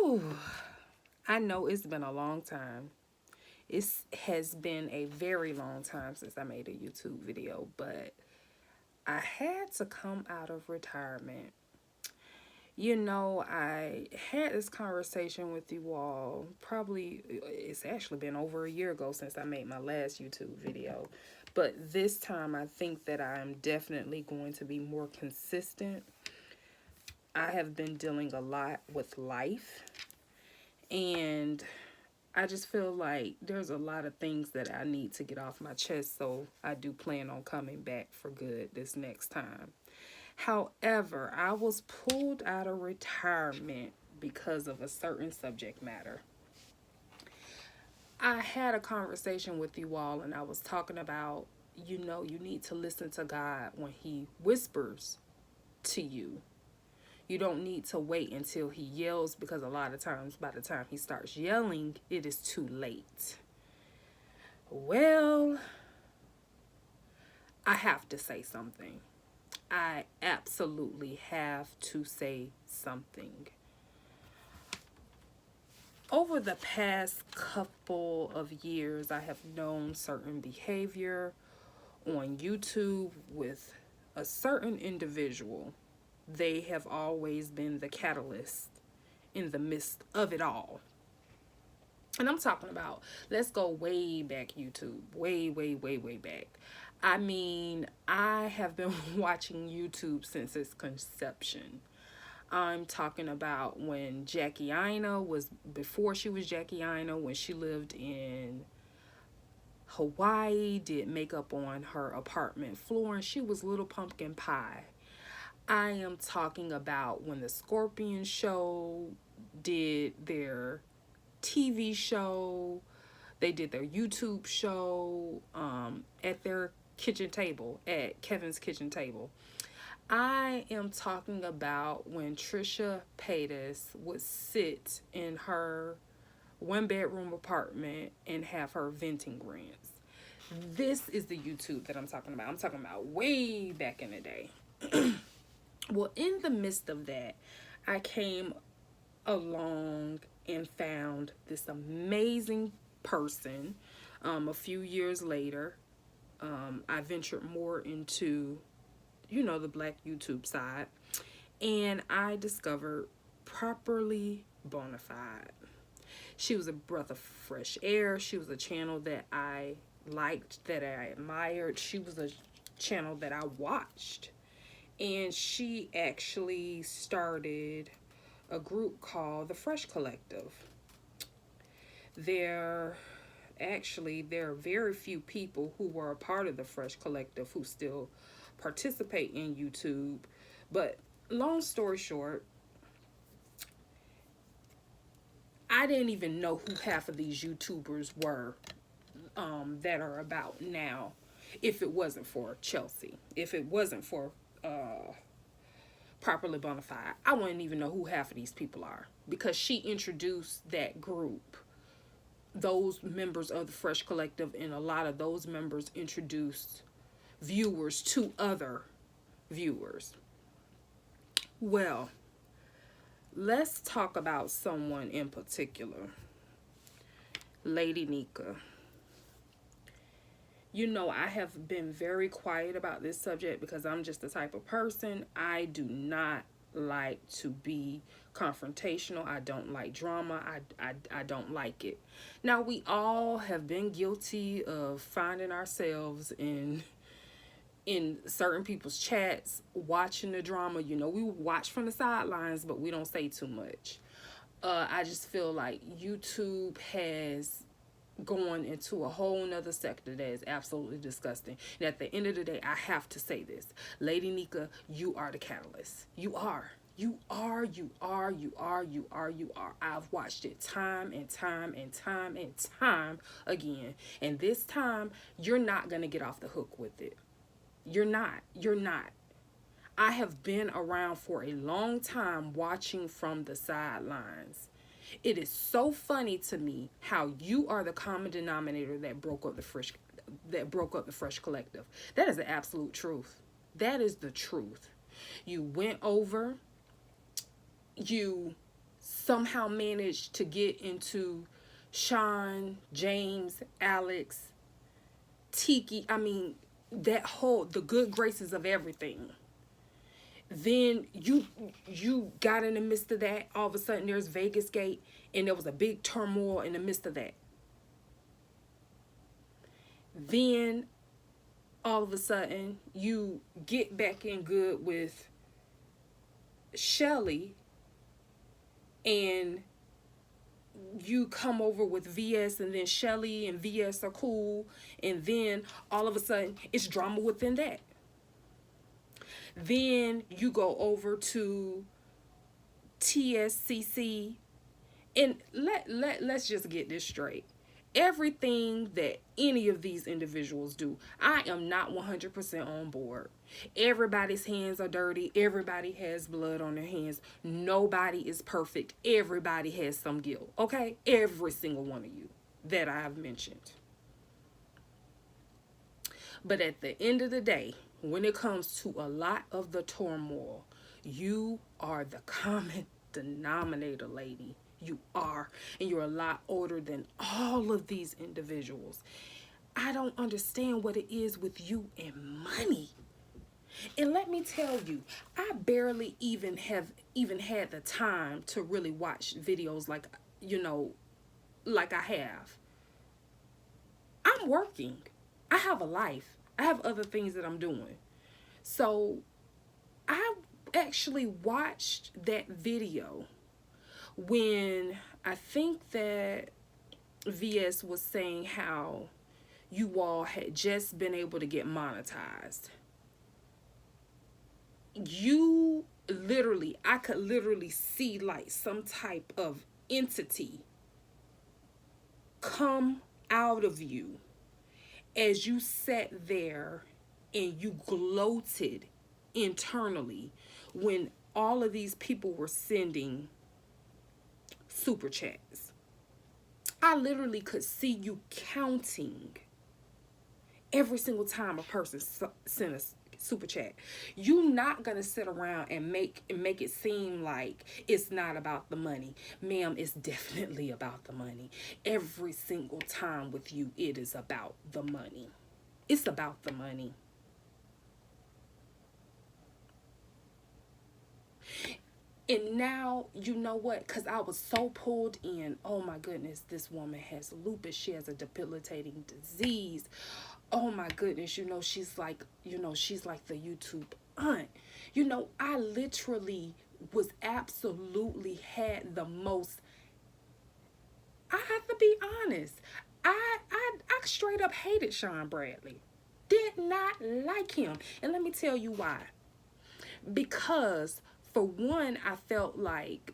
Whew. I know it's been a long time. It has been a very long time since I made a YouTube video, but I had to come out of retirement. I had this conversation with you all. Probably, it's actually been over a year ago since I made my last YouTube video. But this time, I think that I'm definitely going to be more consistent. I have been dealing a lot with life, and I just feel like there's a lot of things that I need to get off my chest, so I do plan on coming back for good this next time. However, I was pulled out of retirement because of a certain subject matter. I had a conversation with you all, and I was talking about, you need to listen to God when He whispers to you. You don't need to wait until He yells, because a lot of times by the time He starts yelling, it is too late. Well, I have to say something. I absolutely have to say something. Over the past couple of years, I have known certain behavior on YouTube with a certain individual. They have always been the catalyst in the midst of it all. And I'm talking about, let's go way back YouTube. Way, way, way, way back. I mean, I have been watching YouTube since its conception. I'm talking about when Jackie Ina was, before she was Jackie Ina, when she lived in Hawaii, did makeup on her apartment floor, and she was Little Pumpkin Pie. I am talking about when the Scorpion Show did their TV show. They did their YouTube show at their kitchen table, at Kevin's kitchen table. I am talking about when Trisha Paytas would sit in her one-bedroom apartment and have her venting rants. This is the YouTube that I'm talking about. I'm talking about way back in the day. Well, in the midst of that, I came along and found this amazing person. A few years later, I ventured more into, the black YouTube side, and I discovered Properly Bonafide. She was a breath of fresh air. She was a channel that I liked, that I admired. She was a channel that I watched. And she actually started a group called the Fresh Collective. There are very few people who were a part of the Fresh Collective who still participate in YouTube. But long story short, I didn't even know who half of these YouTubers were that are about now, if it wasn't for Chelsea. If it wasn't for Properly Bonafide, I wouldn't even know who half of these people are, because she introduced that group, those members of the Fresh Collective, and a lot of those members introduced viewers to other viewers. Well, let's talk about someone in particular, Lady Nika. I have been very quiet about this subject because I'm just the type of person, I do not like to be confrontational. I don't like drama. I don't like it. Now, we all have been guilty of finding ourselves in certain people's chats, watching the drama. We watch from the sidelines, but we don't say too much. I just feel like YouTube has going into a whole nother sector that is absolutely disgusting. And at the end of the day, I have to say this. Lady Nika, you are the catalyst. You are. You are, you are, you are, you are, you are. I've watched it time and time and time and time again. And this time, you're not going to get off the hook with it. You're not. You're not. I have been around for a long time watching from the sidelines. It is so funny to me how you are the common denominator that broke up the Fresh Collective. That is the absolute truth. That is the truth. You went over, you somehow managed to get into Sean, James, Alex, Tiki, I mean, that whole, the good graces of everything. Then you got in the midst of that. All of a sudden there's Vegas Gate, and there was a big turmoil in the midst of that. Then all of a sudden you get back in good with Shelly, and you come over with VS, and then Shelly and VS are cool, and then all of a sudden it's drama within that. Then you go over to TSCC, and let's just get this straight. Everything that any of these individuals do, I am not 100% on board. Everybody's hands are dirty. Everybody has blood on their hands. Nobody is perfect. Everybody has some guilt. Okay? Every single one of you that I have mentioned. But at the end of the day, when it comes to a lot of the turmoil, you are the common denominator, lady. You are. And you're a lot older than all of these individuals. I don't understand what it is with you and money. And let me tell you, I barely even had the time to really watch videos like, like I have. I'm working. I have a life. I have other things that I'm doing. So I actually watched that video when I think that VS was saying how you all had just been able to get monetized. I could literally see like some type of entity come out of you as you sat there and you gloated internally when all of these people were sending super chats. I literally could see you counting every single time a person sent a super chat. You're not gonna sit around and make it seem like it's not about the money. Ma'am, it's definitely about the money. Every single time with you, it is about the money. It's about the money. And now, you know what? Because I was so pulled in. Oh my goodness, this woman has lupus. She has a debilitating disease. Oh my goodness, she's like the YouTube aunt. I literally was absolutely had the most. I have to be honest. I straight up hated Sean Bradley. Did not like him. And let me tell you why. Because for one, I felt like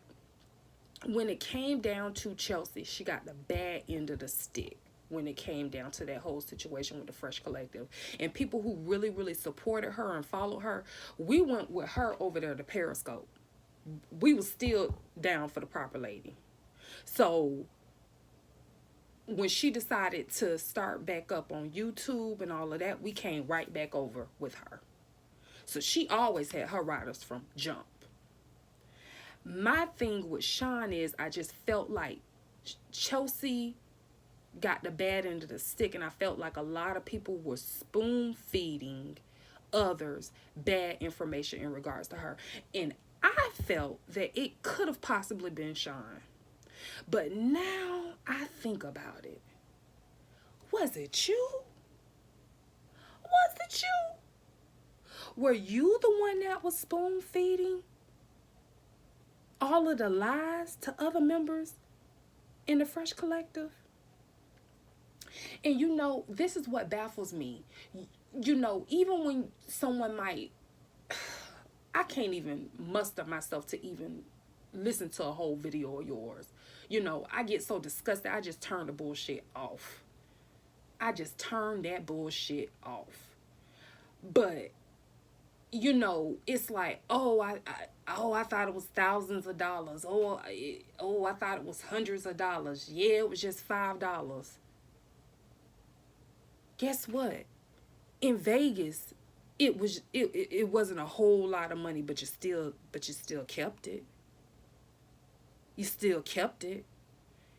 when it came down to Chelsea, she got the bad end of the stick when it came down to that whole situation with the Fresh Collective. And people who really, really supported her and followed her, we went with her over there to Periscope. We was still down for the proper lady. So when she decided to start back up on YouTube and all of that, we came right back over with her. So she always had her riders from jump. My thing with Sean is I just felt like Chelsea got the bad end of the stick, and I felt like a lot of people were spoon feeding others bad information in regards to her. And I felt that it could have possibly been Sean. But now I think about it. Was it you? Was it you? Were you the one that was spoon feeding all of the lies to other members in the Fresh Collective? And this is what baffles me. Even when someone might, I can't even muster myself to even listen to a whole video of yours. I get so disgusted, I just turn the bullshit off. I just turn that bullshit off. But it's like, I thought it was thousands of dollars. I thought it was hundreds of dollars. Yeah, it was just $5. Guess what? In Vegas, it wasn't a whole lot of money, but you still kept it. You still kept it.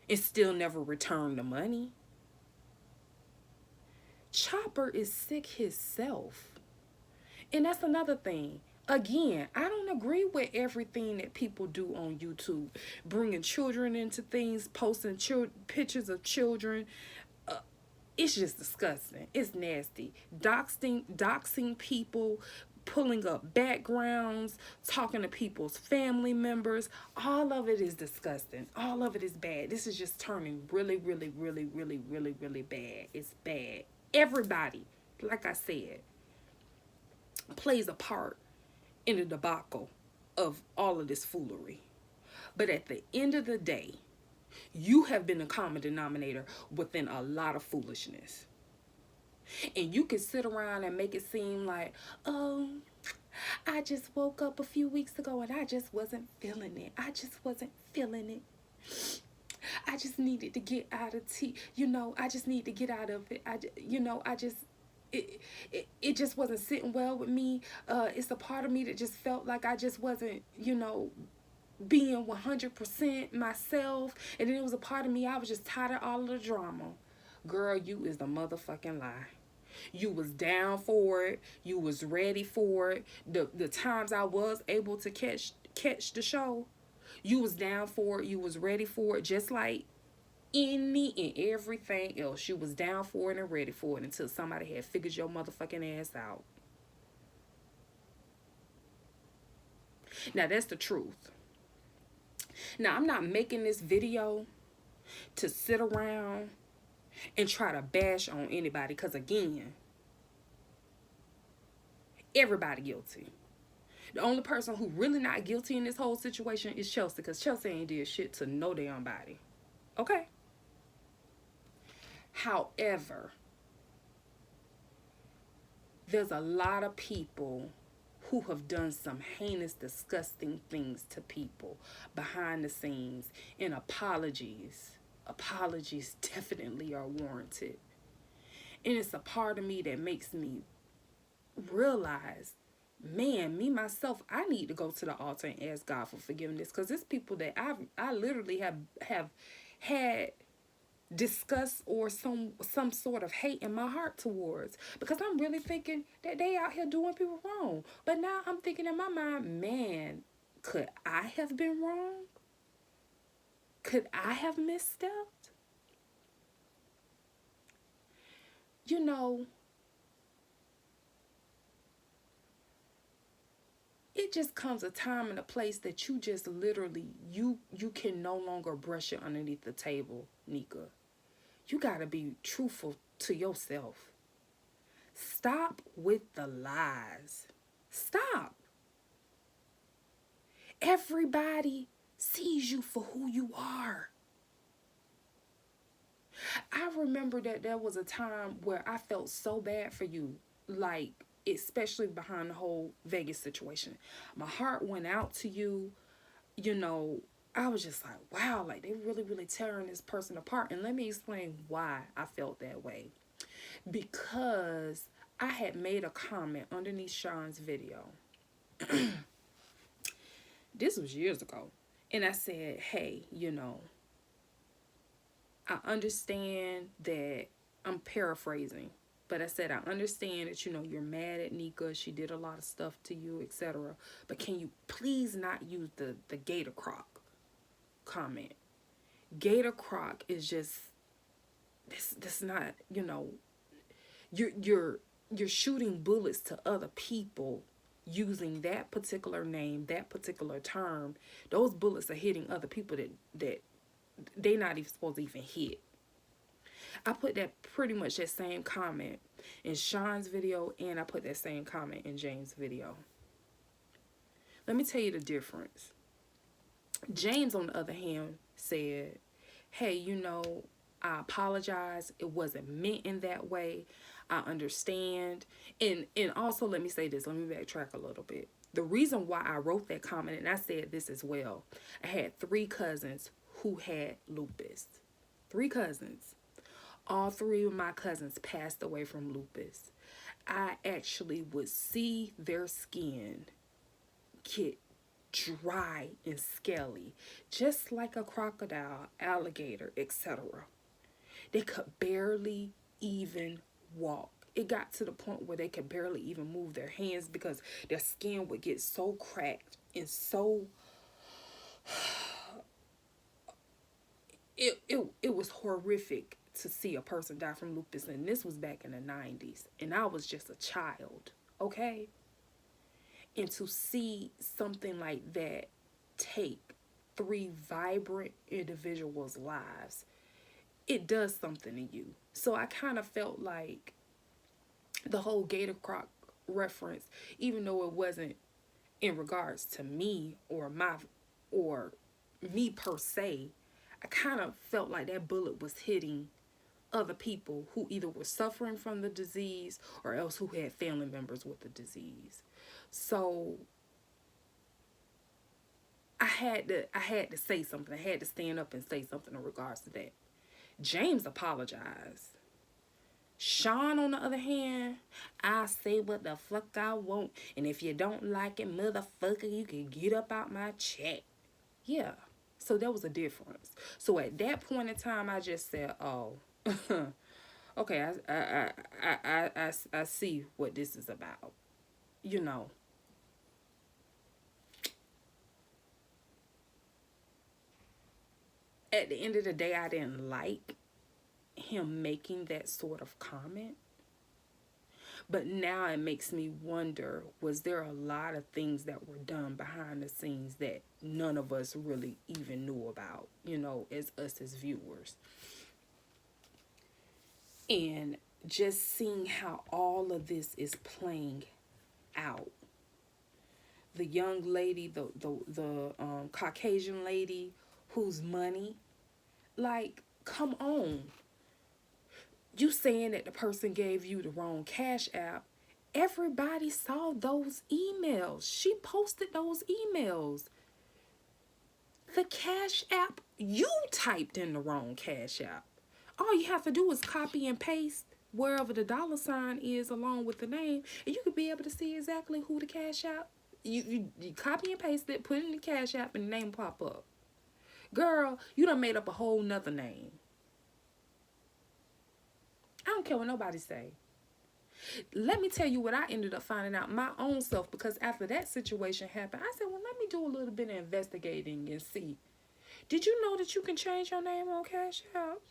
It still never returned the money. Chopper is sick himself. And that's another thing. Again, I don't agree with everything that people do on YouTube. Bringing children into things, posting pictures of children. It's just disgusting. It's nasty. Doxing people, pulling up backgrounds, talking to people's family members. All of it is disgusting. All of it is bad. This is just turning really, really, really, really, really, really bad. It's bad. Everybody, like I said, plays a part in the debacle of all of this foolery. But at the end of the day, you have been a common denominator within a lot of foolishness. And you can sit around and make it seem like, oh, I just woke up a few weeks ago and I just wasn't feeling it. I just wasn't feeling it. I just needed to get out of I just need to get out of it. It just wasn't sitting well with me. It's a part of me that just felt like I just wasn't, being 100% myself. And then it was a part of me, I was just tired of all of the drama. Girl, you is the motherfucking lie. You was down for it. You was ready for it. The times I was able to catch the show, you was down for it. You was ready for it. Just like any and everything else. You was down for it and ready for it until somebody had figured your motherfucking ass out. Now, that's the truth. Now, I'm not making this video to sit around and try to bash on anybody. Because, again, everybody guilty. The only person who really not guilty in this whole situation is Chelsea. Because Chelsea ain't did shit to no damn body. Okay? However, there's a lot of people who have done some heinous, disgusting things to people behind the scenes. And apologies definitely are warranted. And it's a part of me that makes me realize, man, me, myself, I need to go to the altar and ask God for forgiveness. Because there's people that I literally have had disgust or some sort of hate in my heart towards, because I'm really thinking that they out here doing people wrong. But now I'm thinking in my mind, man, could I have been wrong? Could I have misstepped? It just comes a time and a place that you just literally, you can no longer brush it underneath the table, Nika. You got to be truthful to yourself. Stop with the lies. Stop. Everybody sees you for who you are. I remember that there was a time where I felt so bad for you, like, especially behind the whole Vegas situation. My heart went out to you. I was just like, wow, like they really, really tearing this person apart. And let me explain why I felt that way. Because I had made a comment underneath Sean's video. This was years ago. And I said, hey, I understand that, I'm paraphrasing, but I said, I understand that, you're mad at Nika. She did a lot of stuff to you, etc. But can you please not use the Gator Croc comment? Gator Croc is just, this not, you're shooting bullets to other people using that particular name, that particular term. Those bullets are hitting other people that they not even supposed to even hit. I put that pretty much that same comment in Sean's video, and I put that same comment in James' video. Let me tell you the difference. James, on the other hand, said, hey, I apologize. It wasn't meant in that way. I understand. And also, let me say this. Let me backtrack a little bit. The reason why I wrote that comment, and I said this as well, I had 3 cousins who had lupus. 3 cousins. All 3 of my cousins passed away from lupus. I actually would see their skin get dry and scaly, just like a crocodile, alligator, etc. They could barely even walk. It got to the point where they could barely even move their hands because their skin would get so cracked and so it was horrific to see a person die from lupus, and this was back in the 90s and I was just a child, okay? And to see something like that take three vibrant individuals' lives, it does something to you. So I kind of felt like the whole Gator Croc reference, even though it wasn't in regards to me or me per se, I kind of felt like that bullet was hitting other people who either were suffering from the disease or else who had family members with the disease. So I had to say something. I had to stand up and say something in regards to that. James apologized. Sean, on the other hand, I say what the fuck I want, and if you don't like it, motherfucker, you can get up out my chat. Yeah. So there was a difference. So at that point in time, I just said, "Oh, okay, I see what this is about." You know, at the end of the day, I didn't like him making that sort of comment. But now it makes me wonder, was there a lot of things that were done behind the scenes that none of us really even knew about, as us as viewers? And just seeing how all of this is playing out. The young lady, the Caucasian lady whose money, like, come on. You saying that the person gave you the wrong cash app. Everybody saw those emails. She posted those emails. The cash app, you typed in the wrong cash app. All you have to do is copy and paste wherever the dollar sign is along with the name, and you could be able to see exactly who the cash app. You copy and paste it, put it in the cash app, and the name pop up. Girl, you done made up a whole nother name. I don't care what nobody say. Let me tell you what I ended up finding out my own self, because after that situation happened, I said, well, let me do a little bit of investigating and see. Did you know that you can change your name on Cash App?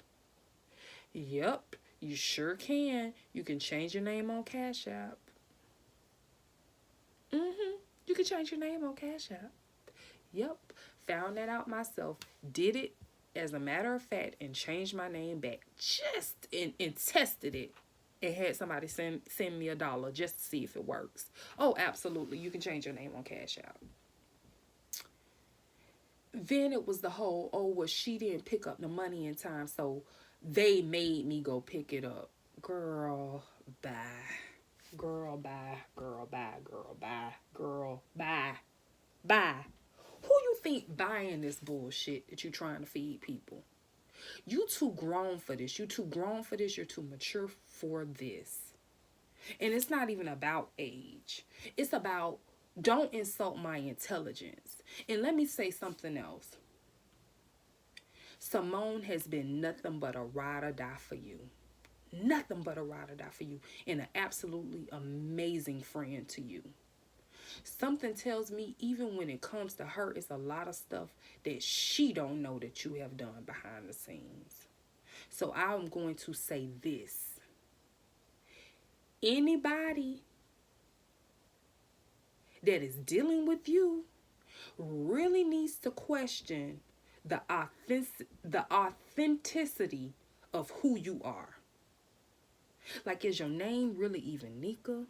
Yep, you sure can. You can change your name on Cash App. You can change your name on Cash App. Yep, found that out myself. Did it as a matter of fact and changed my name back. Just and tested it. And had somebody send me $1 just to see if it works. Oh, absolutely. You can change your name on Cash App. Then it was the whole, oh, well, she didn't pick up the money in time, so they made me go pick it up. Girl, bye. Girl, bye. Girl, bye. Girl, bye. Girl, bye. Bye. Who you think buying this bullshit that you trying to feed people? You too grown for this. You too grown for this. You're too mature for this. And it's not even about age. It's about, don't insult my intelligence. And let me say something else. Simone has been nothing but a ride or die for you. Nothing but a ride or die for you. And an absolutely amazing friend to you. Something tells me even when it comes to her, it's a lot of stuff that she don't know that you have done behind the scenes. So I'm going to say this. Anybody that is dealing with you really needs to question the authenticity of who you are. Like, is your name really even Nika?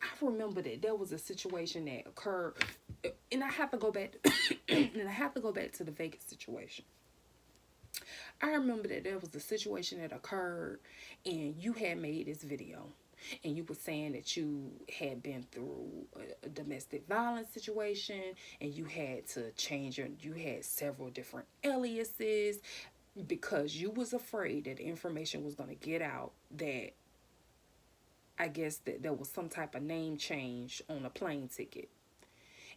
I remember that there was a situation that occurred, and I have to go back to the Vegas situation. I remember that there was a situation that occurred, and you had made this video, and you were saying that you had been through a domestic violence situation, and you had to change you had several different aliases because you was afraid that information was going to get out that I guess that there was some type of name change on a plane ticket.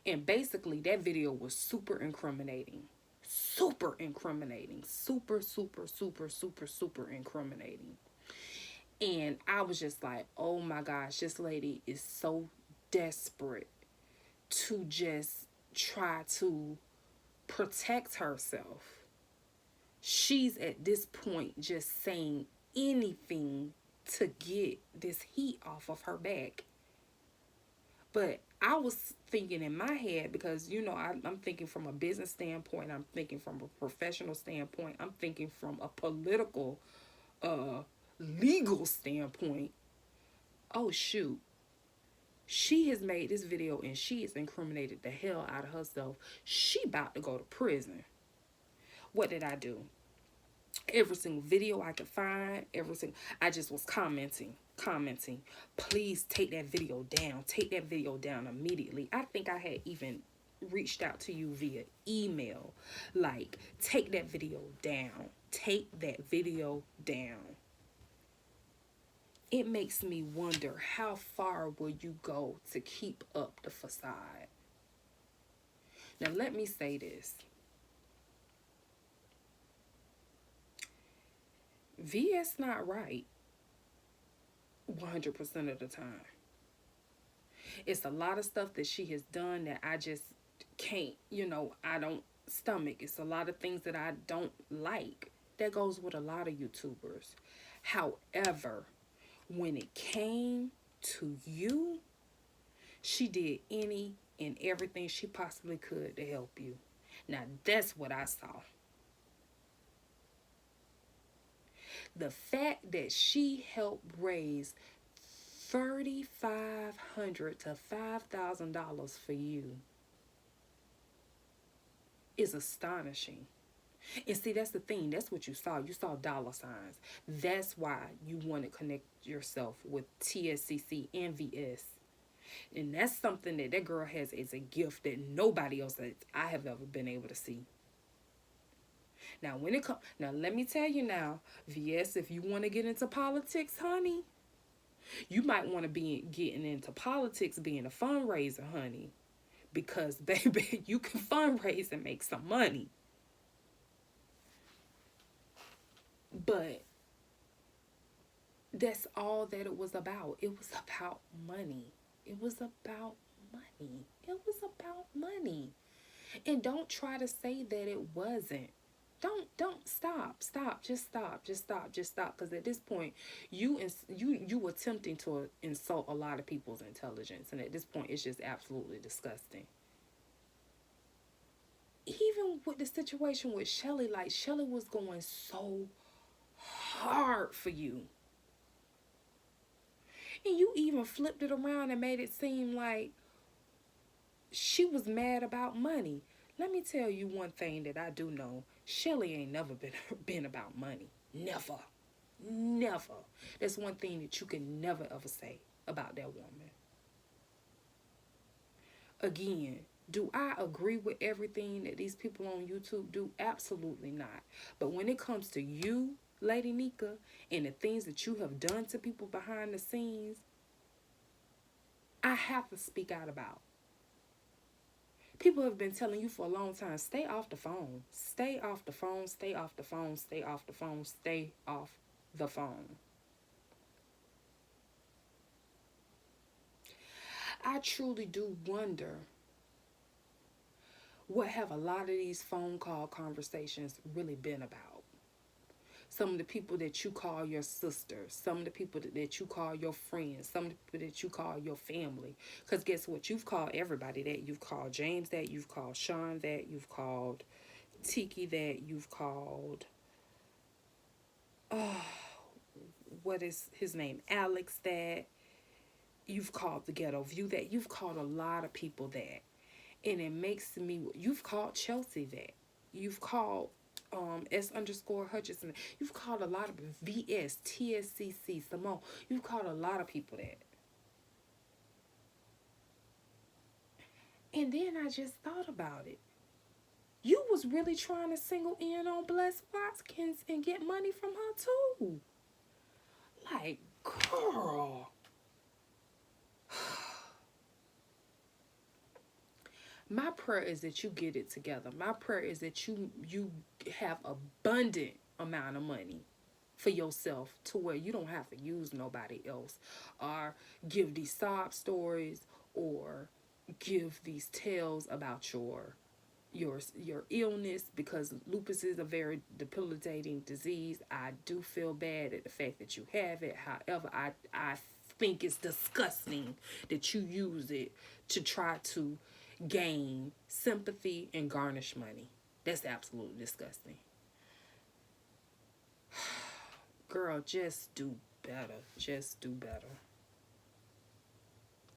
And basically, that video was super incriminating. Super incriminating. Super, super, super, super, super incriminating. And I was just like, oh my gosh, this lady is so desperate to just try to protect herself. She's at this point just saying anything to get this heat off of her back. But I was thinking in my head, because, you know, I'm thinking from a business standpoint, I'm thinking from a professional standpoint, I'm thinking from a political, uh, legal standpoint. Oh, shoot. She has made this video and she has incriminated the hell out of herself. She about to go to prison. What did I do? Every single video I could find, I just was commenting. Please take that video down. Take that video down immediately. I think I had even reached out to you via email. Like, take that video down. Take that video down. It makes me wonder, how far will you go to keep up the facade? Now, let me say this. VS not right 100% of the time. It's a lot of stuff that she has done that I just can't, I don't stomach. It's a lot of things that I don't like. That goes with a lot of YouTubers. However, when it came to you, she did any and everything she possibly could to help you. Now, that's what I saw. The fact that she helped raise $3,500 to $5,000 for you is astonishing. And see, that's the thing. That's what you saw. You saw dollar signs. That's why you want to connect yourself with TSCC and VS. And that's something that girl has as a gift that nobody else that I have ever been able to see. Now, let me tell you now, VS, if you want to get into politics, honey, you might want to be getting into politics, being a fundraiser, honey, because, baby, you can fundraise and make some money. But that's all that it was about. It was about money. It was about money. It was about money. And don't try to say that it wasn't. Don't stop. Just stop. Because at this point, you attempting to insult a lot of people's intelligence, and at this point, it's just absolutely disgusting. Even with the situation with Shelly, like, Shelly was going so hard for you, and you even flipped it around and made it seem like she was mad about money. Let me tell you one thing that I do know. Shelly ain't never been about money. Never. That's one thing that you can never ever say about that woman. Again, do I agree with everything that these people on YouTube do? Absolutely not. But when it comes to you, Lady Nika, and the things that you have done to people behind the scenes, I have to speak out about. People have been telling you for a long time, stay off the phone. Stay off the phone, stay off the phone, stay off the phone, stay off the phone. I truly do wonder, what have a lot of these phone call conversations really been about? Some of the people that you call your sisters, some of the people that you call your friends, some of the people that you call your family. Because guess what? You've called everybody that. You've called James that. You've called Sean that. You've called Tiki that. You've called, what is his name? Alex that. You've called the Ghetto View that. You've called a lot of people that. And it makes me, you've called Chelsea that. You've called S_Hutchinson. You've called a lot of VS, TSCC, Simone. You've called a lot of people that. And then I just thought about it. You was really trying to single in on Bless Watkins and get money from her too. Like, girl. My prayer is that you get it together. My prayer is that you have abundant amount of money for yourself to where you don't have to use nobody else or give these sob stories or give these tales about your illness, because lupus is a very debilitating disease. I do feel bad at the fact that you have it. However, I think it's disgusting that you use it to try to gain sympathy and garnish money. That's absolutely disgusting. Girl, just do better. Just do better.